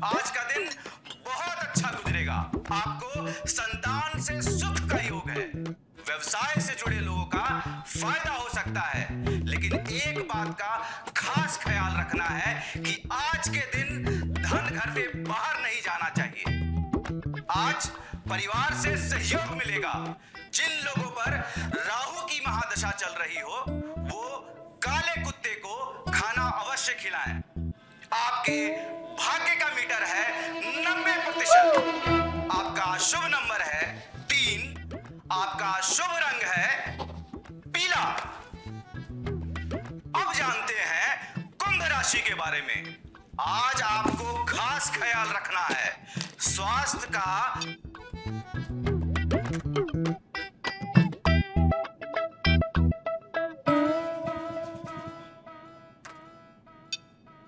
आज का दिन बहुत अच्छा गुजरेगा। आपको संतान से सुख का योग है। व्यवसाय से जुड़े लोगों का फायदा हो सकता है, लेकिन एक बात का खास ख्याल रखना है कि आज के दिन धन घर से बाहर नहीं जाना चाहिए। आज परिवार से सहयोग मिलेगा। जिन लोगों पर राहु की महादशा चल रही हो, वो काले कुत्ते को खाना अवश्य खिलाएं। आपके भाग्य का मीटर है 90%। आपका शुभ नंबर है 3। आपका शुभ रंग है पीला। अब जानते हैं कुंभ राशि के बारे में। आज आपको खास ख्याल रखना है स्वास्थ्य का।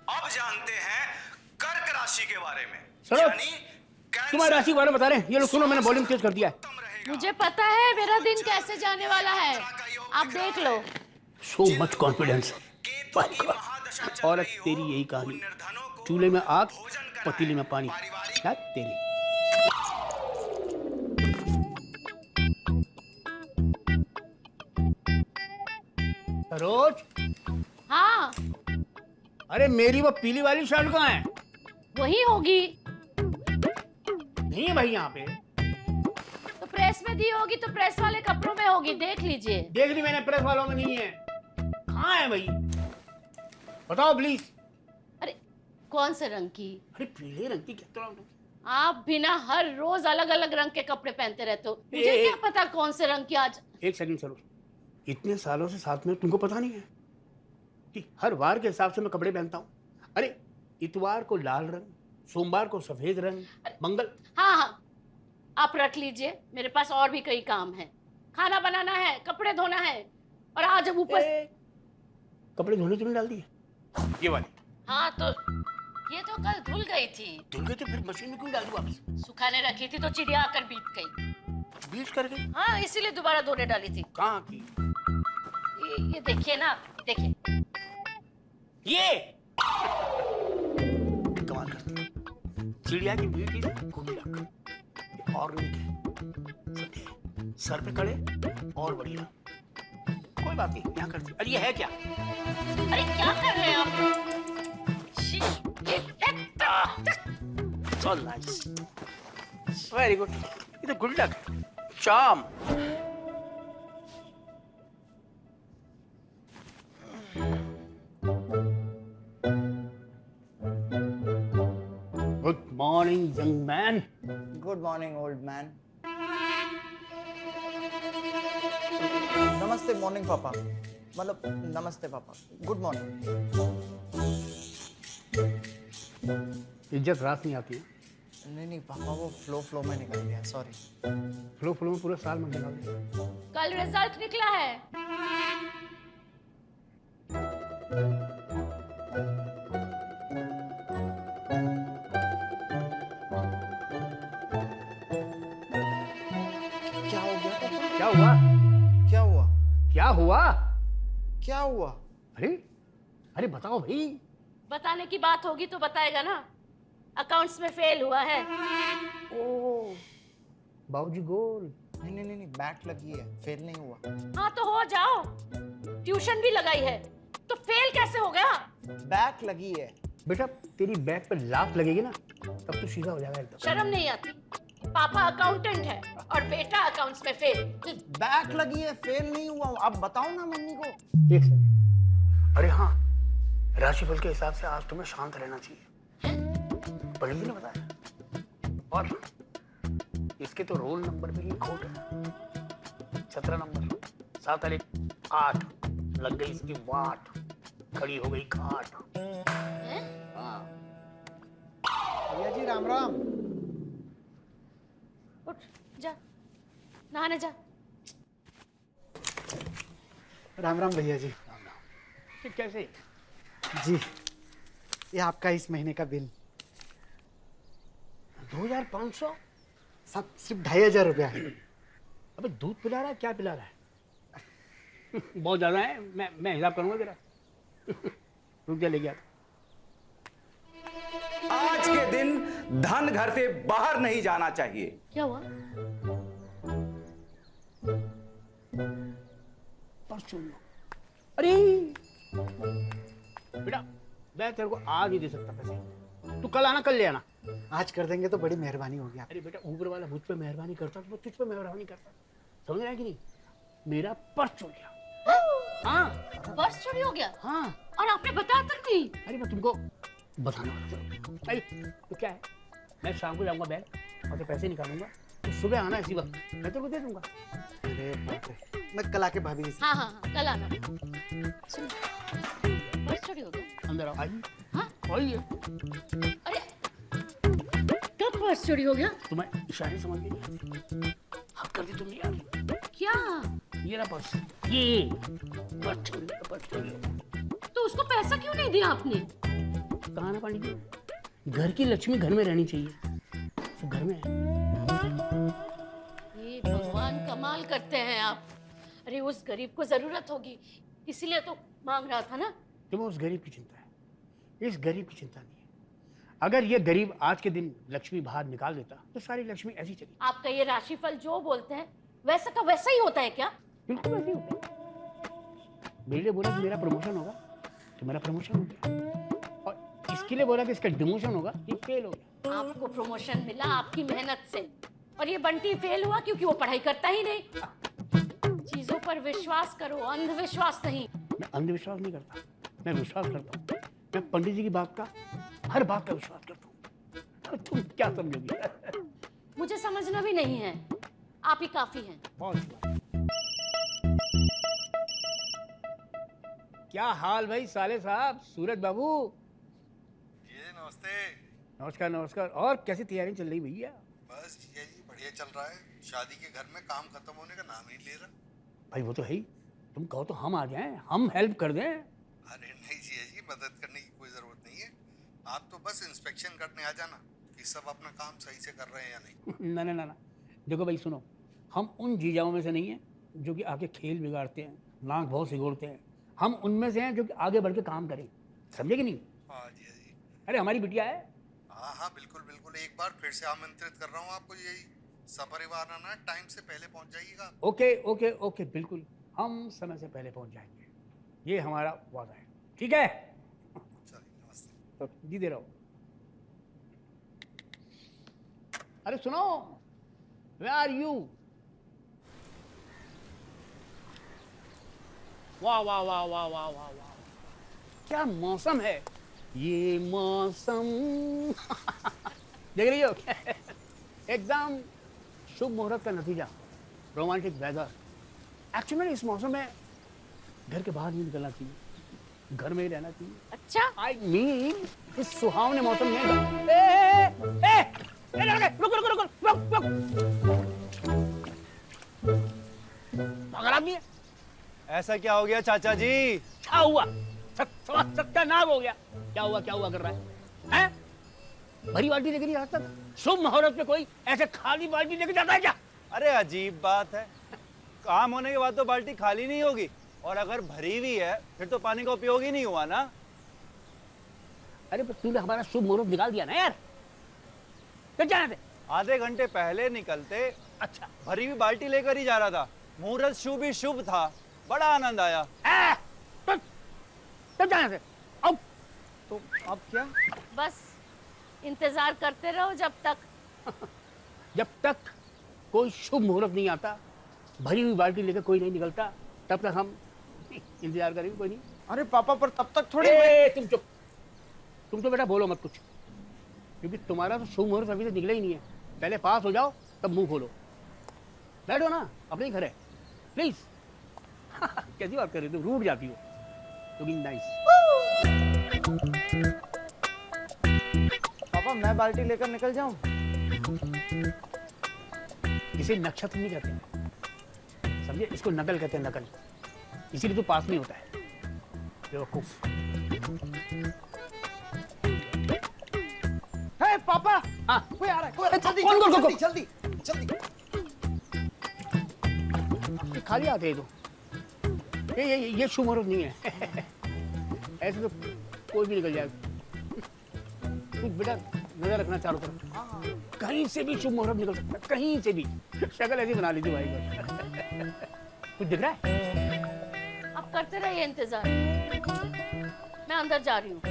अब जानते हैं कर्क राशि के बारे में। यानी तुम्हारी राशि के बारे में बता रहे हैं ये लोग। सुनो, मैंने वॉल्यूम तेज कर दिया है। मुझे पता है मेरा दिन कैसे जाने वाला है, आप देख लो। So much confidence. औरत तेरी यही कहानी, चूल्हे में आग, पतीली में पानी। क्या तेरी सरोज। हाँ, अरे मेरी वो पीली वाली शर्ट कहाँ है? वही होगी। नहीं है भाई यहाँ पे। तो प्रेस में दी होगी तो प्रेस वाले कपड़ों में होगी, देख लीजिए। देख ली मैंने, प्रेस वालों में नहीं है। कहाँ है भाई, बताओ प्लीज। अरे कौन से रंग की? अरे पीले रंग की क्या? आप बिना हर रोज अलग अलग रंग के कपड़े पहनते रहते हो, मुझे क्या पता कौन से रंग की आज। एक सेकंड सरोज, इतने सालों से साथ में तुमको पता नहीं है कि हर वार के हिसाब से मैं कपड़े पहनता हूँ? अरे इतवार को लाल रंग, सोमवार को सफेद रंग, मंगल। हाँ हाँ, आप रख लीजिए, मेरे पास और भी कई काम है। खाना बनाना है, कपड़े धोना है, और आज ऊपर कपड़े धोने तुमने डाल दिए ये वाली? हाँ, तो ये तो कल धुल गई थी। धुल गई तो फिर मशीन में क्यों डाल दूं वापस? सुखाने रखी थी तो चिड़िया आकर बीत गई। बीच कर गई? हाँ, इसीलिए दोबारा धोने डाली थी। कहाँ की? ये देखिए ना, देखिए ये कमाल करती है। चिड़िया की बीट की गुंडक और सर पे कड़े और बढ़िया। कोई बात नहीं, यहाँ करती। अरे ये है क्या? अरे क्या कर रहे हैं आप? So nice. Very good. ये तो गुल्डक है, चाम। Good morning, young man. Good morning, old man. नमस्ते मॉर्निंग पापा, मतलब नमस्ते पापा, गुड मॉर्निंग। इज्जत रात नहीं आती है। नहीं पापा, वो फ्लो में निकल गया, सॉरी। फ्लो में पूरा साल में निकाल दिया। कल रिजल्ट निकला है। क्या हो गया पापा? क्या हुआ? क्या हुआ? क्या हुआ? क्या हुआ? अरे बताओ भाई। बताने की बात होगी तो बताएगा ना। अकाउंट्स में फेल हुआ है। ओह, बाबूजी गोल। नहीं, बैक लगी है, फेल नहीं हुआ। हाँ तो हो जाओ, ट्यूशन भी लगाई है, तो फेल कैसे हो गया? बैक लगी है। बेटा तेरी बैक पे लात लगेगी ना, तब तो सीधा हो जाएगा एकदम। शर्म नहीं आती? पापा अकाउंटेंट है और बेटा अकाउंट्स में फेल। बैक लगी है, फेल नहीं हुआ। अब बताओ ना मम्मी को। एक सेकंड। अरे हाँ, राशिफल के हिसाब से आज तुम्हें शांत रहना चाहिए। पंडित जी ने बताया। और इसके तो रोल नंबर में ही खोट है। 17 नंबर, 7 और 1 8। लग गई इसकी वाट, खड़ी हो गई खाट। हाँ। भैया जी राम राम। उठ जा, नहाने जा। राम राम भैया जी। ये कैसे? जी, ये आपका इस महीने का बिल। 2500? सब सिर्फ 2500 रुपया है। अबे दूध पिला रहा है, क्या पिला रहा है? बहुत ज्यादा है, मैं हिसाब करूंगा तेरा। रुक जा, ले गया। आज के दिन धन घर से बाहर नहीं जाना चाहिए। क्या हुआ? अरे बेटा, मैं तेरे को आज ही दे सकता पैसे, तू कल आना, कल ले आना। आज कर देंगे तो बड़ी मेहरबानी होगी आप। अरे बेटा, ऊपर वाला मुझ पे मेहरबानी करता तो मैं तुझ पे मेहरबानी करता, समझ रहा है कि नहीं? मेरा पर्स चुर गया। हाँ पर्स चोरी हो गया? हाँ। और आपने बताया तक नहीं? अरे मैं तुमको बताने वाला था। अरे तो क्या है, मैं शाम को जाऊंगा बैंक और तो पैसे निकालूंगा, तो सुबह आना इसी वक्त, मैं तेरे को दे दूंगा। अरे बाप रे, मैं कल आके भाभी जी से। हाँ हाँ हाँ, कल आना। सुनो, पर्स चोरी हो गया? अंदर आओ। आइए। हाँ? आइए। अरे कब पर्स चोरी हो गया? तुम्हें इशारे समझ में नहीं आते? हक कर दी तुमने यार। क्या? ये रहा पर्स, ये पर्स चोरी, पर्स चोरी। तो उसको पैसा क्यों नहीं दिया आपने? कहाँ ना पानी की, घर की लक्ष्मी घर में रहनी चाहिए, तो घर में है। ये भगवान कमाल करते हैं आप। अरे उस गरीब को जरूरत होगी, इसीलिए तो मांग रहा था ना। तुम्हें उस गरीब की चिंता है, इस गरीब की चिंता नहीं है। अगर ये गरीब आज के दिन लक्ष्मी बाहर निकाल देता तो सारी लक्ष्मी ऐसी चली। आपका ये राशिफल जो बोलते हैं वैसा का वैसा ही होता है क्या? बिल्कुल ऐसे ही होता है। मेरे लिए बोला कि मेरा प्रमोशन होगा, तो मेरा प्रमोशन हो गया, और इसके लिए बोला कि इसका डिमोशन होगा, ये फेल हो गया। आपको प्रमोशन मिला आपकी मेहनत से, और ये बंटी फेल हुआ क्योंकि वो पढ़ाई करता ही नहीं। चीजों पर विश्वास करो, अंधविश्वास नहीं। मैं अंधविश्वास नहीं करता, मैं विश्वास करता हूँ। मैं पंडित जी की बात का, हर बात का विश्वास करता हूँ। तुम क्या समझोगी? मुझे समझना भी नहीं है, आप ही काफी हैं। क्या हाल भाई साले साहब, सूरज बाबू? ये नमस्ते। नमस्कार नमस्कार। और कैसी तैयारी चल रही भैया? बस ये जी बढ़िया चल रहा है। शादी के घर में काम खत्म होने का नाम ही नहीं ले रहा। भाई वो तो है ही, तुम कहो तो हम आ जाएं, हम हेल्प कर दें। अरे नहीं जी, मदद करने की कोई जरूरत नहीं है। आप तो बस इंस्पेक्शन करने आ जाना कि सब अपना काम सही से कर रहे हैं या नहीं। ना ना ना ना, देखो भाई सुनो, हम उन जीजाओं में से नहीं हैं जो कि आके खेल बिगाड़ते हैं, नाक बहुत सिगोड़ते हैं। हम उनमें से हैं जो कि आगे बढ़ के काम करें, समझे कि नहीं? हाँ जी, हाँ जी। अरे हमारी बिटिया है। हाँ हाँ बिल्कुल बिल्कुल, एक बार फिर से आमंत्रित कर रहा हूँ आपको। यही सपरिवार आना, टाइम से पहले पहुँच जाइएगा। ओके ओके ओके, बिल्कुल हम समय से पहले पहुंच जाएंगे, ये हमारा वादा है, ठीक है? चलिए नमस्ते। तो जी दे रहा हूँ। अरे सुनो, Where are you? वाह वाह वाह वाह वाह वाह वाह, क्या मौसम है ये मौसम। देख रही हो? एकदम शुभ मुहूर्त का नतीजा, रोमांटिक वेदर। एक्चुअली इस मौसम में घर के बाहर नहीं निकलना चाहिए, घर में ही रहना चाहिए। अच्छा, आई मीन इस सुहावने मौसम में रुक रुक रुक रुक रुक। पागल आदमी है। ऐसा क्या हो गया चाचा जी? क्या हुआ? सत्यानाश हो गया। क्या हुआ कर रहा है? हैं? भरी बाल्टी लेकर यहाँ तक शुभ मुहूर्त में कोई ऐसे खाली बाल्टी लेकर जाता है क्या? अरे अजीब बात है, काम होने के बाद तो बाल्टी खाली नहीं होगी, और अगर भरी हुई है फिर तो पानी का उपयोग ही नहीं हुआ ना। अरे पर तूने हमारा शुभ मुहूर्त निकाल दिया ना यार, फिर जाना थे। आधे घंटे पहले निकलते। अच्छा, भरी हुई बाल्टी लेकर ही जा रहा था, मुहूर्त शुभ ही शुभ था, बड़ा आनंद आया। तो जाना थे। अब तो अब क्या? बस इंतजार करते रहो जब तक कोई शुभ मुहूर्त नहीं आता, भरी हुई बाल्टी लेकर कोई नहीं निकलता, तब तक हम इंतजार करेंगे। कोई नहीं। अरे पापा, पर तब तक थोड़ी। तुम चुप, तुम तो बेटा बोलो मत कुछ, क्योंकि तुम्हारा तो शुभ मुहूर्त अभी से निकला ही नहीं है। पहले पास हो जाओ तब मुंह खोलो। बैठो ना, अपने ही घर है, प्लीज। कैसी बात कर रही हो, रूठ जाती हो। Looking nice. पापा मैं बाल्टी लेकर निकल जाऊं? इसे नक्षत्र नहीं कहते, समझे? इसको नकल कहते हैं, नकल। इसीलिए तो पास नहीं होता है, बेवकूफ। हे पापा, हाँ, कोई आ रहा है, कोई आ रहा है। जल्दी कौन, कौन, जल्दी जल्दी जल्दी। ये खाली आते हैं तो ये शुभ मुहूर्त नहीं है। ऐसे तो कोई भी निकल जाएगा। तू बेटा नजर रखना चारों तरफ, कहीं से भी शुभ मुहूर्त निकल सकता है, कहीं से भी। शक्ल ऐसी बना ली थी भाई को। कुछ दिख रहा है? आप करते रहिए इंतजार, मैं अंदर जा रही हूँ।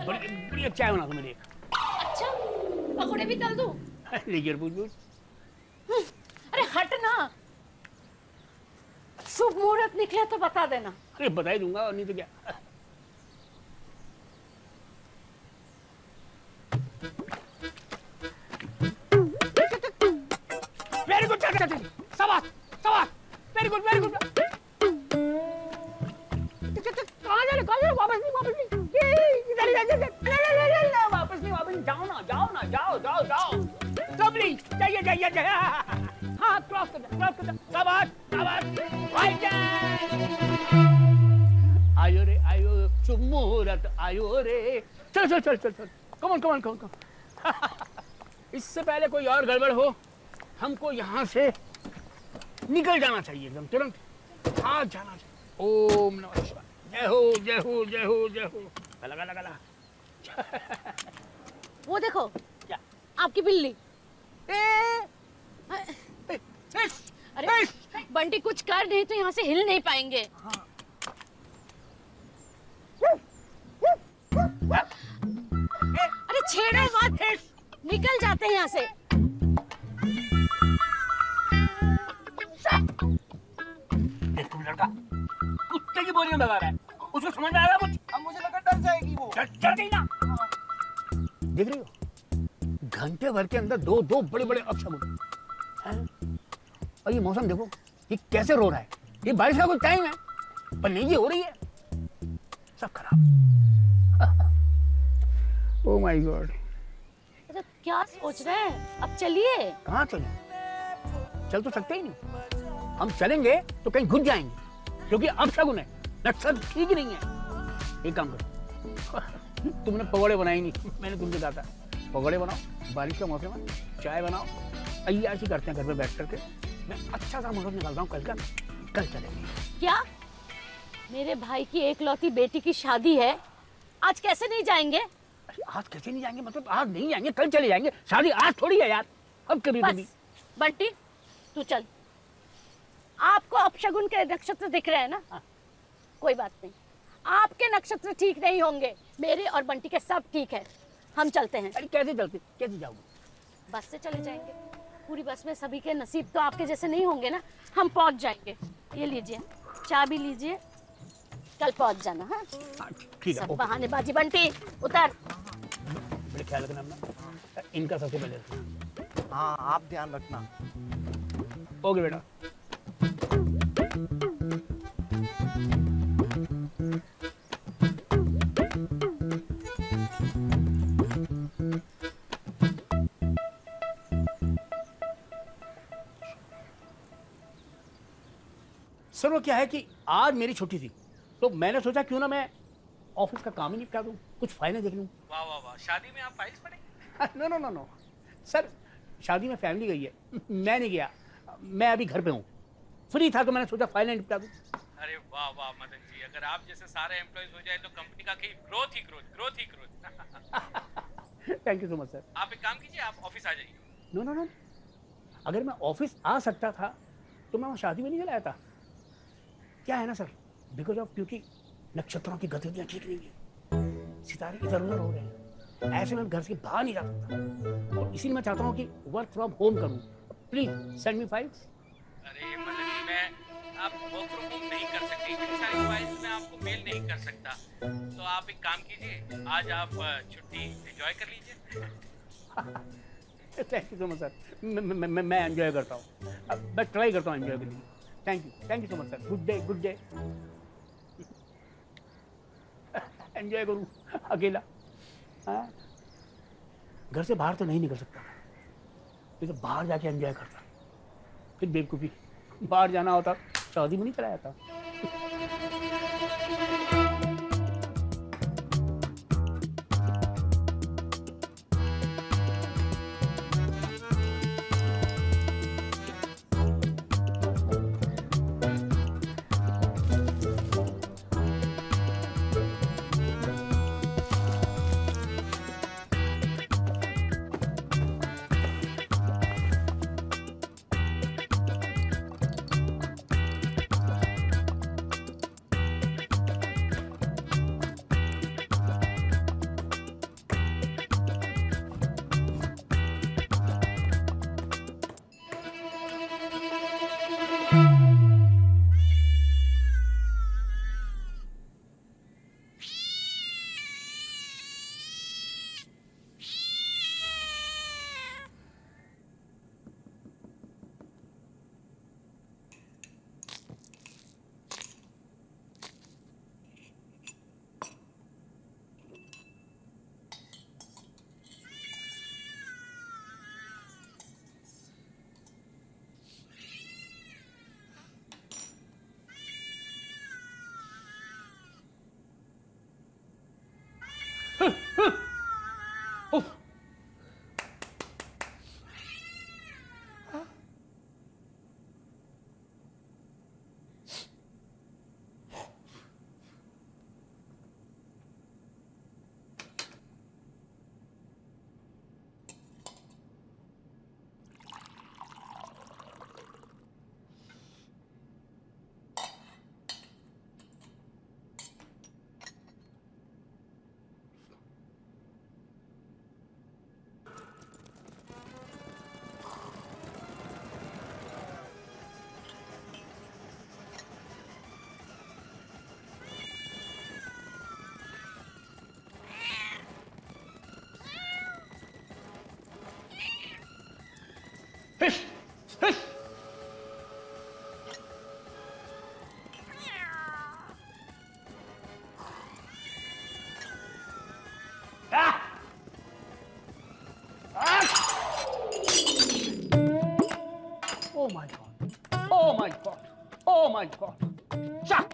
बड़ी चाय बना दो मेरे एक। अच्छा, पकौड़े भी तल दूँ? लीजिए पूछ। अरे हट ना, शुभ मुहूर्त निकले तो बता देना। अरे बता ही दूंगा, और नहीं तो क्या। वेरी गुड, शाबाश शाबाश, वेरी गुड वेरी गुड। कहाँ जा रहे? वापस नहीं, इधर वापस नहीं, जाओ ना, जाओ। लवली, जाइए। हाँ, क्रॉस कर दो। शाबाश, आयो, शुभ मुहूर्त आयो रे। चल। कम। इससे पहले कोई और गड़बड़ हो, हमको यहाँ से निकल जाना चाहिए एकदम तुरंत, भाग जाना चाहिए। ओम नमः शिवाय, जय हो। लगा। वो देखो, क्या? आपकी बिल्ली। अरे बंटी, कुछ कर नहीं तो यहाँ से हिल नहीं पाएंगे। अरे छेड़ो मत, निकल जाते हैं यहाँ से। तुम लड़का कुत्ते की बोली में भगा रहा है, उसको समझ में आ रहा कुछ? अब मुझे लगा डर जाएगी वो। चल गई ना। देख रही हो, घंटे भर के अंदर दो बड़े अपशगुन हैं। और ये मौसम देखो, ये कैसे रो रहा है। ये बारिश का कोई टाइम है, पर नहीं, ये हो रही है सब खराब। Oh my God. तो क्या सोच रहे हैं? अब चलिए। कहाँ चले? चल तो सकते ही नहीं। हम चलेंगे तो कहीं घुस जाएंगे, क्योंकि अपशगुन है, नक्शल ठीक नहीं है। एक काम करो, तुमने पकौड़े बनाई नहीं, मैंने तुमसे कहा था पकौड़े बनाओ, बारिश का मौसम है, चाय बनाओ, अय्याशी करते हैं घर पे बैठ करके। मैं अच्छा सा मुहूर्त निकालता हूँ कल चलेंगे। क्या? मेरे भाई की एकलौती बेटी की शादी है, आज कैसे नहीं जाएंगे? आज कैसे नहीं जाएंगे? मतलब आज नहीं जाएंगे, कल चले जाएंगे। शादी आज थोड़ी है यार, अब कभी। बंटी, तू चल। आपको अपशगुन के नक्षत्र दिख रहे हैं ना? हाँ। कोई बात नहीं, आपके नक्षत्र ठीक नहीं होंगे, मेरे और बंटी के सब ठीक है। हम चलते हैं। अरे कैसे जाओगे? बस से चले जाएंगे। पूरी बस में सभी के नसीब तो आपके जैसे नहीं होंगे ना। हम पहुंच जाएंगे। ये लीजिए, चाबी लीजिए, कल पहुंच जाना। हाँ, ठीक है। सब बहानेबाजी। बंटी उतर। बड़े ख्याल रखना अपना, इनका सबसे पहले रखना। हाँ, आप ध्यान रखना। ओके बेटा। सर वो क्या है कि आज मेरी छुट्टी थी, तो मैंने सोचा क्यों ना मैं ऑफिस का काम ही निपटा दूं, कुछ फाइलें देख लूं। वाह, शादी में आप फाइल्स पढ़े? नो सर, शादी में फैमिली गई है, मैं नहीं गया। मैं अभी घर पे हूँ, फ्री था तो मैंने सोचा फाइलें निपटा दूं। अरे वाह मदन जी, अगर आप जैसे सारे एम्प्लॉइज हो जाए तो कंपनी का कहीं growth he growth. Thank you so much sir. आप एक काम कीजिए, आप ऑफिस आ जाइए। नो, अगर मैं ऑफिस आ सकता था तो मैं वहाँ शादी में नहीं चला था। क्या है ना सर, बिकॉज ऑफ, क्योंकि नक्षत्रों की गतिविधियाँ ठीक नहीं है, सितारे इधर उधर हो रहे हैं, ऐसे में घर से बाहर नहीं जा सकता। तो इसीलिए मैं चाहता हूँ कि वर्क फ्रॉम होम करूँ। Please send me files. अरे मदन जी, मैं आप वर्क फ्रॉम होम नहीं कर सकते, इतनी सारी फाइल्स मैं आपको मेल नहीं कर सकता। तो आप एक काम कीजिए, आज आप छुट्टी एंजॉय कर लीजिए। Thank you so much sir, मैं एंजॉय करता हूँ, मैं ट्राई करता हूँ एंजॉय करने की। Thank you so much sir. Good day. Enjoy करूँ अकेला? हाँ, घर से बाहर तो नहीं निकल सकता, तो बाहर जाके एंजॉय करता। फिर बेवकूफ़ी, बाहर जाना होता शादी में नहीं चला जाता। Oh my God. Oh my God. Oh my God. Cha.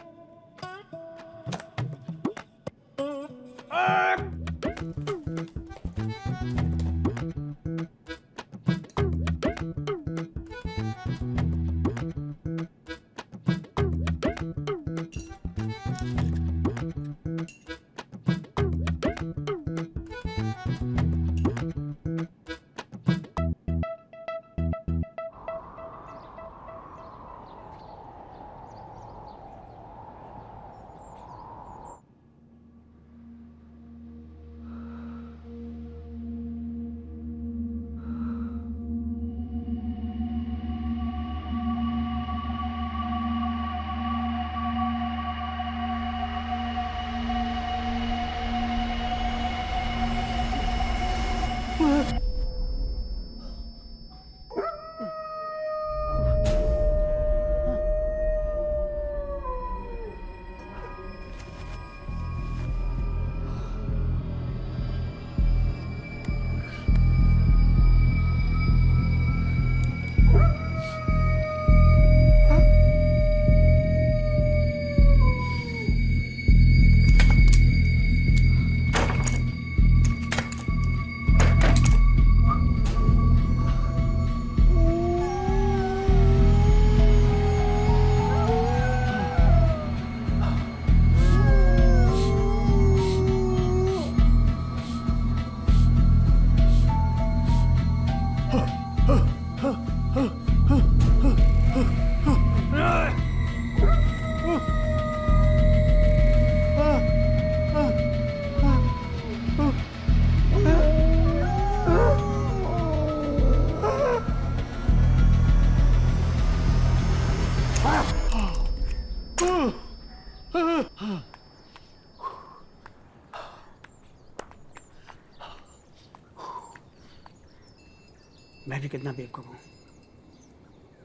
मैं भी कितना बेवकूफ हूँ।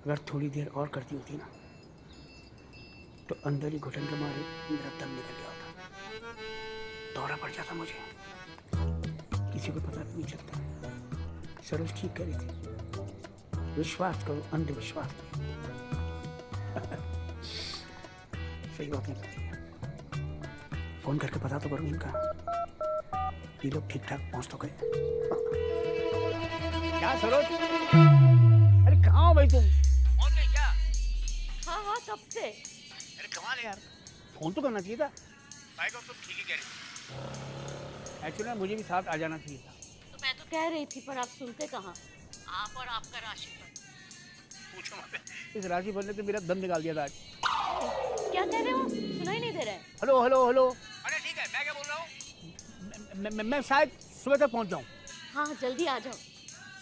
अगर थोड़ी देर और करती होती ना तो अंदर ही घुटन के मारे मेरा दम निकल गया होता, दौरा पड़ जाता मुझे। किसी को पता नहीं चलता। सरोज ठीक कह रही थी, विश्वास करो अंधविश्वास नहीं। सही बात नहीं करती है। फोन करके पता तो करूँ इनका, ये लोग ठीक ठाक पहुँच तो गए। क्या सरोज? अरे कहाँ हो भाई तुम? पहुंच गए क्या? हाँ हाँ कब से? अरे कमाल है यार, फोन तो करना चाहिए था। भाई को तुम ठीक ही कह रही थी। एक्चुअली मुझे भी साथ आ जाना चाहिए था। तो मैं तो कह रही थी पर आप सुनते कहाँ। आप और आपका राशिफल। पूछो मत। इस राशिफल ने तो मेरा दम निकाल दिया था आज। क्या कह रहे हो? सुनाई नहीं दे रहा है। Hello hello hello. अरे ठीक है, मैं क्या बोल रहा हूँ? मैं शायद सुबह तक पहुंच जाऊं। हाँ जल्दी आ जाओ,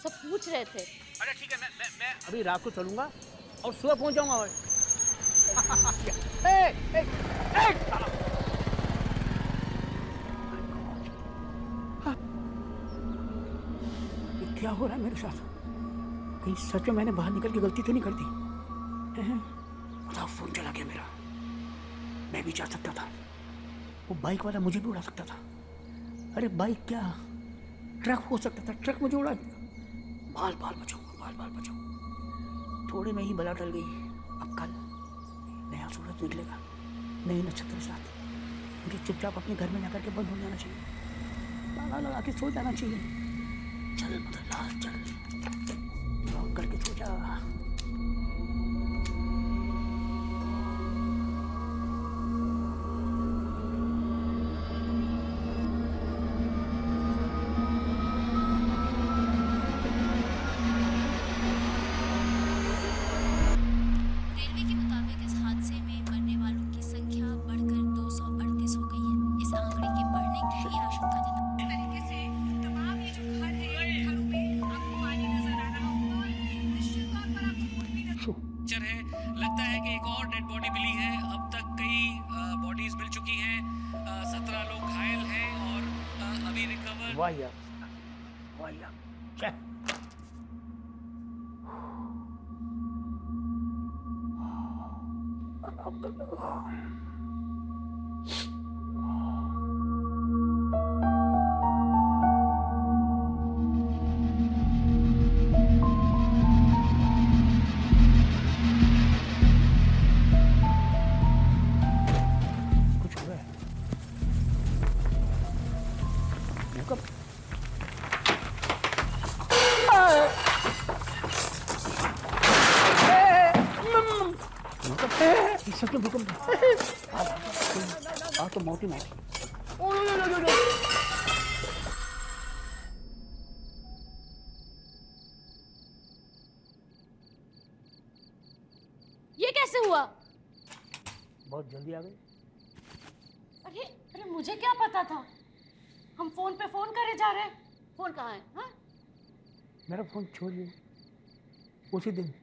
सब पूछ रहे थे। अरे ठीक है, मैं अभी रात को चलूंगा और सुबह पहुंच जाऊंगा। ए, ए, ए, ये क्या हो रहा है मेरे साथ? कहीं सच में मैंने बाहर निकल के गलती तो नहीं कर दी? बताओ, फोन चला गया मेरा। मैं भी जा सकता था, वो बाइक वाला मुझे भी उड़ा सकता था। अरे बाइक क्या, ट्रक हो सकता था, ट्रक मुझे उड़ा। बाल बाल बचाओ, बाल बाल बचाओ। थोड़े में ही बला टल गई। अब कल नया सूरज निकलेगा नए नक्षत्र के साथ। मुझे चुपचाप अपने घर में जाकर के बंद हो जाना चाहिए, ताला लगा के सो जाना चाहिए। चल मदनलाल चल, लॉक करके सो जा। रेलवे के मुताबिक इस हादसे में मरने वालों की संख्या बढ़कर 238 हो गई है। इस आंकड़े के बढ़ने की भी आशंका जताई। इस तरीके से तमाम ये जो घर है, घरों में आपको पानी नजर आ रहा होगा और निश्चित तौर पर आपको फूड भी पिक्चर है। लगता है कि एक और डेड बॉडी मिली है। अब तक कई बॉडीज मिल चुकी हैं। 17 लोग घायल हैं और अभी रिकवर। वाह यार, वाह यार। सच में भूकंप आज तो मौत ही मौत। ये कैसे हुआ? बहुत जल्दी आ गई। अरे अरे मुझे क्या पता था, हम फोन पे फोन करे जा रहे हैं। फोन कहाँ है? हाँ? मेरा फोन छोड़िए, उसी दिन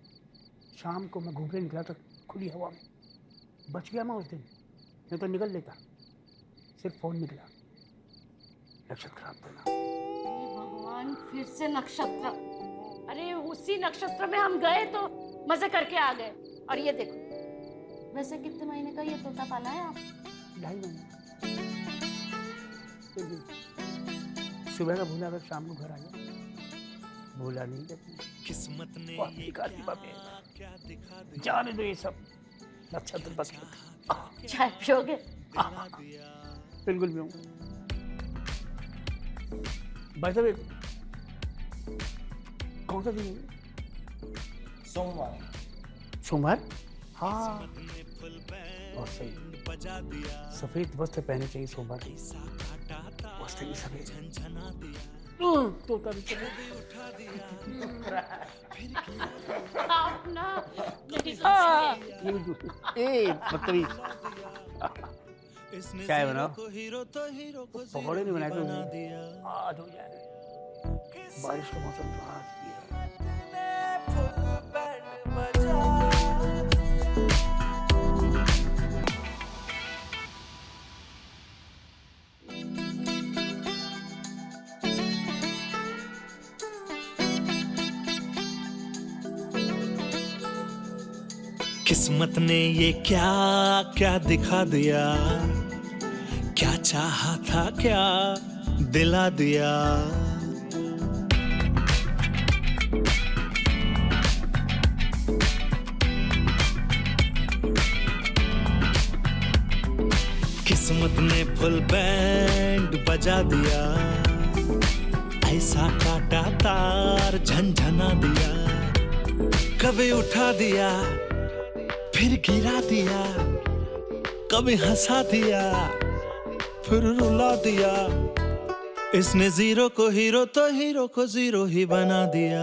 शाम को मैं घूमने निकला था खुली हवा में, बच गया मैं उस दिन, नहीं तो निकल लेता। सिर्फ फोन निकला। नक्षत्र खराब था ना। भगवान, फिर से नक्षत्र। अरे उसी नक्षत्र में हम गए तो मजे करके आ गए, और ये देखो। वैसे कितने महीने का ये तोता पाला है आप? 2.5 महीने। सुबह का भूला, अगर शाम को घर आ गया भूला नहीं कहते। किस्मत ने ये क्या दिखा दिया। जाने दो ये सब नक्षत्र बस। चाय पियोगे? बिल्कुल पियूंगा। भाई साहब कौन सा दिन है? सोमवार। सोमवार? हाँ बहुत सही। सफेद वस्त्र पहने चाहिए सोमवार की। वस्त्र भी सफेद। तोता भी सफेद। आप ना बदतमीज। चाय बनाओ। पकौड़े नहीं बनाए तो आज हो जाए। बारिश का मौसम तो आज भी है। किस्मत ने ये क्या क्या दिखा दिया, क्या चाहा था क्या दिला दिया। किस्मत ने फुल बैंड बजा दिया, ऐसा काटा तार झनझना दिया। कभी उठा दिया फिर गिरा दिया, कभी हंसा दिया फिर रुला दिया। इसने जीरो को हीरो तो हीरो को जीरो ही बना दिया।